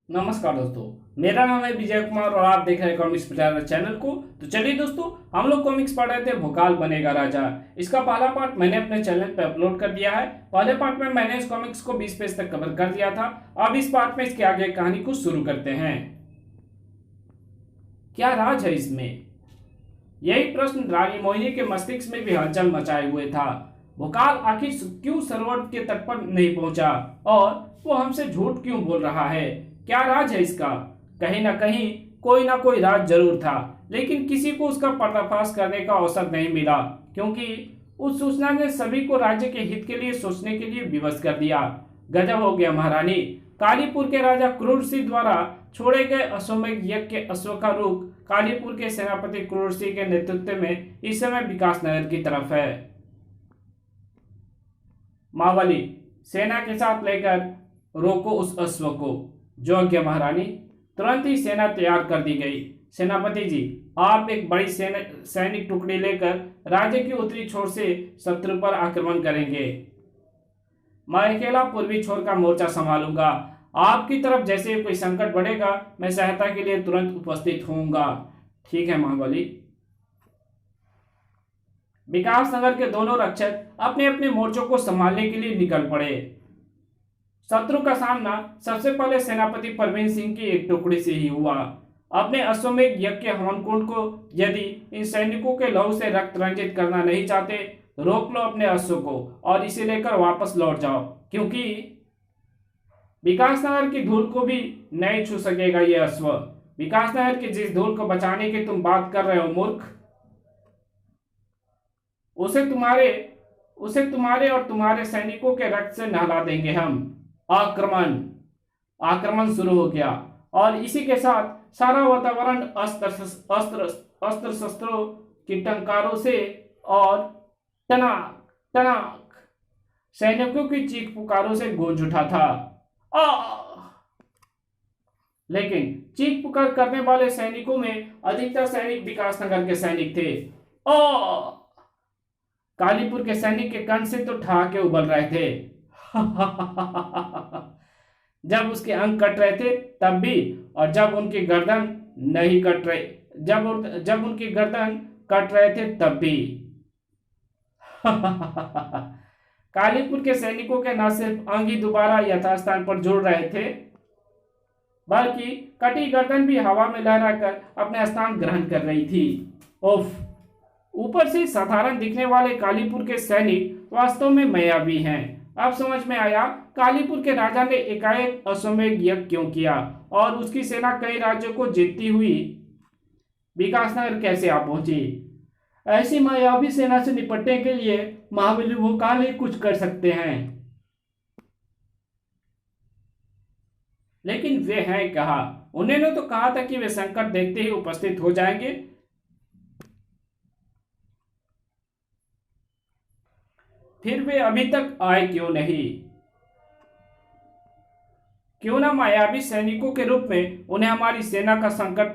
नमस्कार दोस्तों, मेरा नाम है विजय कुमार और आप देख रहे हैं कॉमिक्स पिटारा चैनल को। तो चलिए दोस्तों, हम लोग कॉमिक्स पढ़ रहे थे भोकाल बनेगा राजा। इसका पहला पार्ट मैंने अपने चैनल पे अपलोड कर दिया है। पहले पार्ट में मैंने इस कॉमिक्स को 20 पेज तक कवर कर दिया था। अब इस पार्ट में इसके आगे कहानी को शुरू करते हैं। क्या राज है इसमें? यही प्रश्न रानी मोहिनी के मस्तिष्क में भी हलचल मचाए हुए था। भोकाल आखिर क्यों सरोवर के तट पर नहीं पहुंचा और वो हमसे झूठ क्यों बोल रहा है? क्या राज है इसका? कहीं ना कहीं कोई ना कोई राज जरूर था, लेकिन किसी को उसका पर्दाफाश करने का अवसर नहीं मिला, क्योंकि उस सूचना ने सभी को राज्य के हित के लिए सोचने के लिए विवश कर दिया। गजब हो गया महारानी। कालीपुर के राजा क्रूर सिंह द्वारा छोड़े गए अश्वमेध यज्ञ के अश्व का रुख कालीपुर के सेनापति क्रूर सिंह के नेतृत्व में इस समय विकास नगर की तरफ है। मावली, सेना के साथ लेकर रोको उस अश्व को। जो आज्ञा महारानी। तुरंत ही सेना तैयार कर दी गई। सेनापति जी, आप एक बड़ी सैनिक टुकड़ी लेकर राज्य की उत्तरी छोर से शत्रु पर आक्रमण करेंगे। मैं अकेला पूर्वी छोर का मोर्चा संभालूंगा। आपकी तरफ जैसे कोई संकट बढ़ेगा, मैं सहायता के लिए तुरंत उपस्थित होऊंगा। ठीक है महाबली। विकास नगर के दोनों रक्षक अपने अपने मोर्चों को संभालने के लिए निकल पड़े। शत्रु का सामना सबसे पहले सेनापति परवीन सिंह की एक टुकड़ी से ही हुआ। अपने अश्वमेध यज्ञ के हवन कुंड को यदि इन सैनिकों के लहू से रक्त रंजित करना नहीं चाहते, रोक लो अपने अश्व को और इसे लेकर वापस लौट जाओ, क्योंकि विकासनगर की धूल को भी नहीं छू सकेगा ये अश्व। विकासनगर की जिस धूल को बचाने की तुम बात कर रहे हो मूर्ख, उसे तुम्हारे और तुम्हारे सैनिकों के रक्त से नहला देंगे हम। आक्रमण आक्रमण शुरू हो गया और इसी के साथ सारा वातावरण अस्त्र शस्त्रों की टंकारों से और टनाक टनाक सैनिकों की चीख पुकारों से गूंज उठा था। लेकिन चीख पुकार करने वाले सैनिकों में अधिकतर सैनिक विकासनगर के सैनिक थे। कालीपुर के सैनिक के कंठ से तो ठहाके उबल रहे थे। जब उसके अंग कट रहे थे तब भी, और जब उनकी गर्दन नहीं कट रहे जब उनकी गर्दन कट रहे थे तब भी। कालीपुर के सैनिकों के न सिर्फ अंग ही दोबारा यथास्थान पर जुड़ रहे थे, बल्कि कटी गर्दन भी हवा में लहराकर अपने स्थान ग्रहण कर रही थी। उफ! ऊपर से साधारण दिखने वाले कालीपुर के सैनिक वास्तव में मायावी हैं। अब समझ में आया कालीपुर के राजा ने एकाएक अश्वमेध यज्ञ क्यों किया और उसकी सेना कई राज्यों को जीतती हुई विकासनगर कैसे आ पहुंची। ऐसी मायावी सेना से निपटने के लिए महाबली भोकाल ही कुछ कर सकते हैं, लेकिन वे हैं कहा। उन्होंने तो कहा था कि वे संकट देखते ही उपस्थित हो जाएंगे। फिर वे अभी तक आए क्यों नहीं? क्यों ना मायावी सैनिकों के रूप में उन्हें हमारी सेना का संकट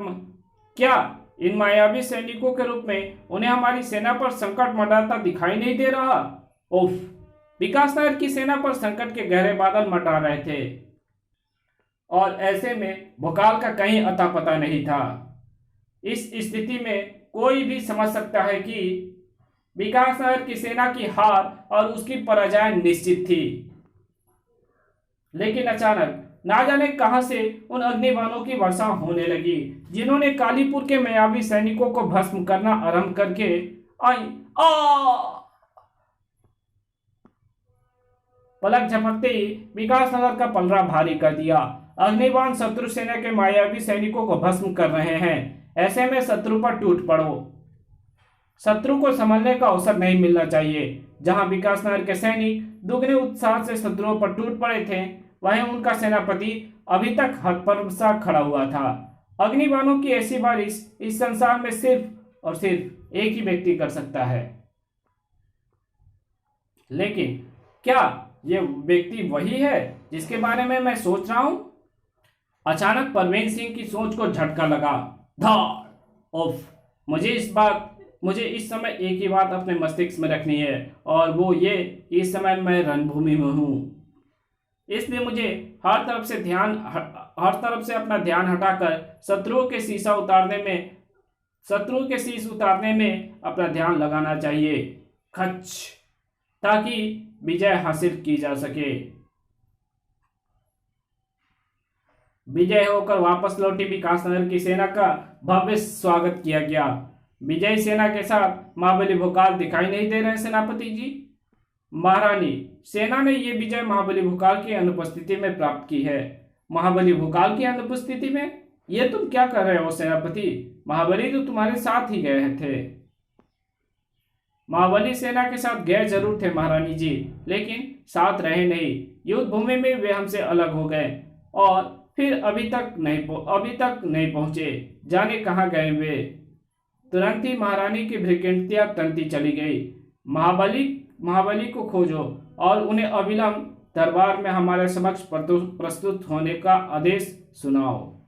क्या इन मायावी सैनिकों के रूप में उन्हें हमारी सेना पर संकट मंडराता दिखाई नहीं दे रहा? उफ! विकासनगर की सेना पर संकट के गहरे बादल मंडरा रहे थे और ऐसे में भोकाल का कहीं अता पता नहीं था। इस स्थिति में कोई भी समझ सकता है कि विकासनगर की सेना की हार और उसकी पराजय निश्चित थी। लेकिन अचानक ना जाने कहां से उन अग्निबाणों की वर्षा होने लगी, जिन्होंने कालीपुर के मायावी सैनिकों को भस्म करना आरंभ करके पलक झपकते ही विकासनगर का पलड़ा भारी कर दिया। अग्निबाण शत्रु सेना के मायावी सैनिकों को भस्म कर रहे हैं। ऐसे में शत्रु पर टूट पड़ो। शत्रु को संभलने का अवसर नहीं मिलना चाहिए। जहां विकासनगर के सैनिक दुगने उत्साह से शत्रुओं पर टूट पड़े थे, वहीं उनका सेनापति अभी तक हतप्रभ सा खड़ा हुआ था। अग्निबाणों की ऐसी बारिश इस संसार में सिर्फ और सिर्फ एक ही व्यक्ति कर सकता है। लेकिन क्या यह व्यक्ति वही है जिसके बारे में मैं सोच रहा हूं? अचानक परवीन सिंह की सोच को झटका लगा। धाड़! उफ! मुझे इस समय एक ही बात अपने मस्तिष्क में रखनी है, और वो ये इस समय मैं रणभूमि में हूं। इसलिए मुझे हर तरफ से ध्यान हर तरफ से अपना ध्यान हटाकर शत्रुओं के शीश उतारने में अपना ध्यान लगाना चाहिए। खच, ताकि विजय हासिल की जा सके। विजय होकर वापस लौटी विकासनगर की सेना का भव्य स्वागत किया गया। विजयी सेना के साथ महाबली भोकाल दिखाई नहीं दे रहे सेनापति जी। महारानी, सेना ने यह विजय महाबली भोकाल की अनुपस्थिति में प्राप्त की है। महाबली भोकाल की अनुपस्थिति में? ये तुम क्या कर रहे हो सेनापति? महाबली तो तुम्हारे साथ ही गए थे। महाबली सेना के साथ गए जरूर थे महारानी जी, लेकिन साथ रहे नहीं। युद्ध भूमि में वे हमसे अलग हो गए और फिर अभी तक नहीं पहुंचे। जाने कहाँ गए वे। तुरंत ही महारानी की भ्रिकुटियां तनती चली गई। महाबली को खोजो और उन्हें अविलंब दरबार में हमारे समक्ष प्रस्तुत होने का आदेश सुनाओ।